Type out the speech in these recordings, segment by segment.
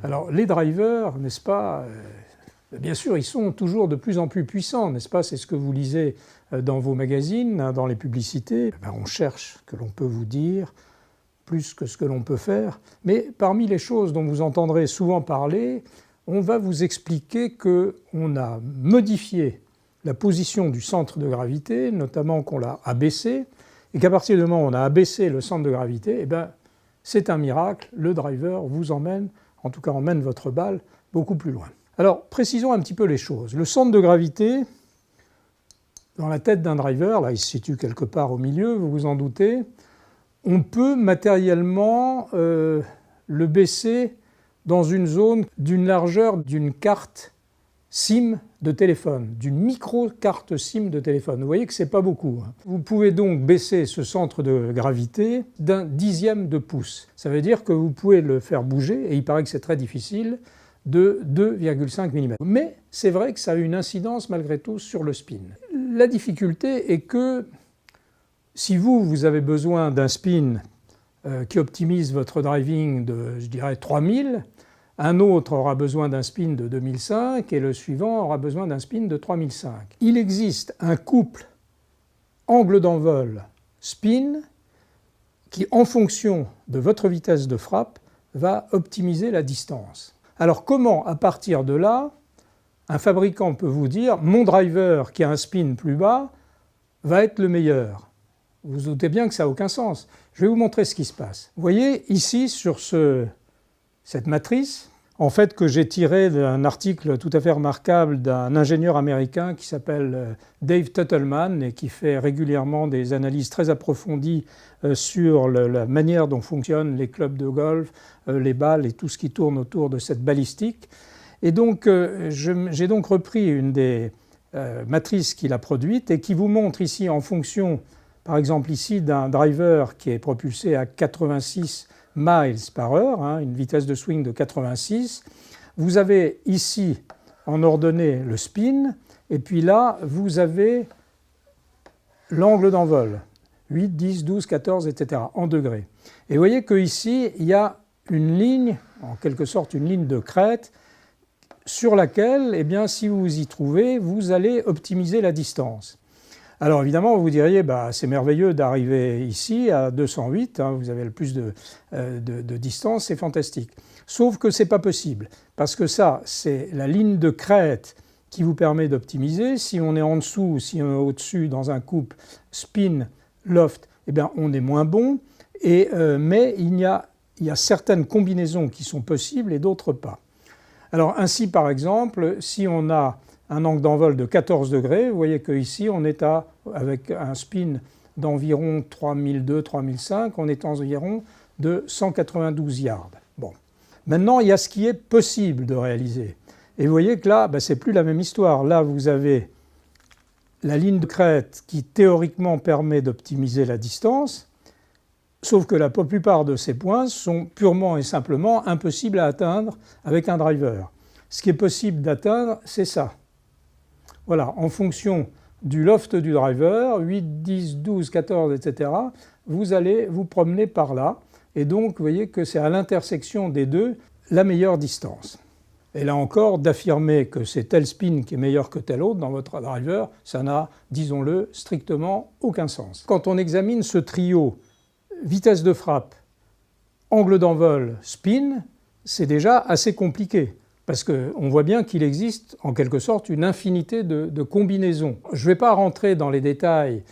Alors les drivers, n'est-ce pas, bien sûr ils sont toujours de plus en plus puissants, n'est-ce pas? C'est ce que vous lisez dans vos magazines, dans les publicités. On cherche ce que l'on peut vous dire, plus que ce que l'on peut faire. Mais parmi les choses dont vous entendrez souvent parler, on va vous expliquer qu'on a modifié la position du centre de gravité, notamment qu'on l'a abaissé, et qu'à partir du moment où on a abaissé le centre de gravité, c'est un miracle, le driver vous emmène, en tout cas emmène votre balle, beaucoup plus loin. Alors précisons un petit peu les choses. Le centre de gravité, dans la tête d'un driver, là il se situe quelque part au milieu, vous vous en doutez, on peut matériellement le baisser dans une zone d'une largeur d'une carte SIM de téléphone, d'une micro-carte SIM de téléphone. Vous voyez que ce n'est pas beaucoup. Vous pouvez donc baisser ce centre de gravité d'un dixième de pouce. Ça veut dire que vous pouvez le faire bouger, et il paraît que c'est très difficile, de 2,5 mm. Mais c'est vrai que ça a une incidence malgré tout sur le spin. La difficulté est que si vous avez besoin d'un spin qui optimise votre driving de, je dirais, 3000, un autre aura besoin d'un spin de 2005 et le suivant aura besoin d'un spin de 3005. Il existe un couple angle d'envol spin qui, en fonction de votre vitesse de frappe, va optimiser la distance. Alors comment, à partir de là, un fabricant peut vous dire « mon driver qui a un spin plus bas va être le meilleur ». Vous vous doutez bien que ça n'a aucun sens. Je vais vous montrer ce qui se passe. Vous voyez ici sur cette matrice, en fait que j'ai tiré d'un article tout à fait remarquable d'un ingénieur américain qui s'appelle Dave Tuttleman et qui fait régulièrement des analyses très approfondies sur la manière dont fonctionnent les clubs de golf, les balles et tout ce qui tourne autour de cette balistique. Et donc j'ai donc repris une des matrices qu'il a produites et qui vous montre ici en fonction, par exemple ici, d'un driver qui est propulsé à 86 miles par heure, une vitesse de swing de 86. Vous avez ici en ordonnée le spin, et puis là, vous avez l'angle d'envol, 8, 10, 12, 14, etc., en degrés. Et vous voyez qu'ici, il y a une ligne, en quelque sorte une ligne de crête, sur laquelle, si vous vous y trouvez, vous allez optimiser la distance. Alors évidemment, vous diriez, c'est merveilleux d'arriver ici à 208, vous avez le plus de distance, c'est fantastique. Sauf que ce n'est pas possible, parce que ça, c'est la ligne de crête qui vous permet d'optimiser. Si on est en dessous ou si on est au-dessus dans un couple spin, loft, on est moins bon, mais il y a certaines combinaisons qui sont possibles et d'autres pas. Alors ainsi, par exemple, si on a un angle d'envol de 14 degrés, vous voyez qu'ici, on est avec un spin d'environ 3002, 3005, on est environ de 192 yards. Bon. Maintenant, il y a ce qui est possible de réaliser. Et vous voyez que là, c'est plus la même histoire. Là, vous avez la ligne de crête qui, théoriquement, permet d'optimiser la distance, sauf que la plupart de ces points sont purement et simplement impossibles à atteindre avec un driver. Ce qui est possible d'atteindre, c'est ça. Voilà, en fonction du loft du driver, 8, 10, 12, 14, etc., vous allez vous promener par là. Et donc, vous voyez que c'est à l'intersection des deux la meilleure distance. Et là encore, d'affirmer que c'est tel spin qui est meilleur que tel autre dans votre driver, ça n'a, disons-le, strictement aucun sens. Quand on examine ce trio vitesse de frappe, angle d'envol, spin, c'est déjà assez compliqué. Parce qu'on voit bien qu'il existe en quelque sorte une infinité de combinaisons. Je ne vais pas rentrer dans les détails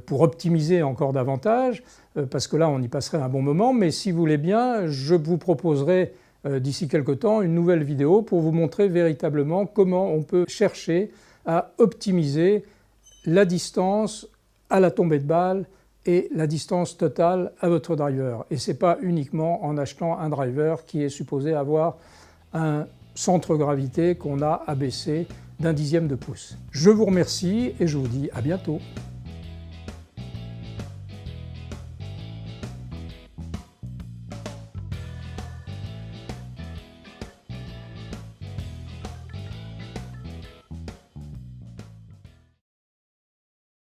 pour optimiser encore davantage, parce que là on y passerait un bon moment, mais si vous voulez bien, je vous proposerai d'ici quelque temps une nouvelle vidéo pour vous montrer véritablement comment on peut chercher à optimiser la distance à la tombée de balle et la distance totale à votre driver. Et ce n'est pas uniquement en achetant un driver qui est supposé avoir un centre de gravité qu'on a abaissé d'un dixième de pouce. Je vous remercie et je vous dis à bientôt.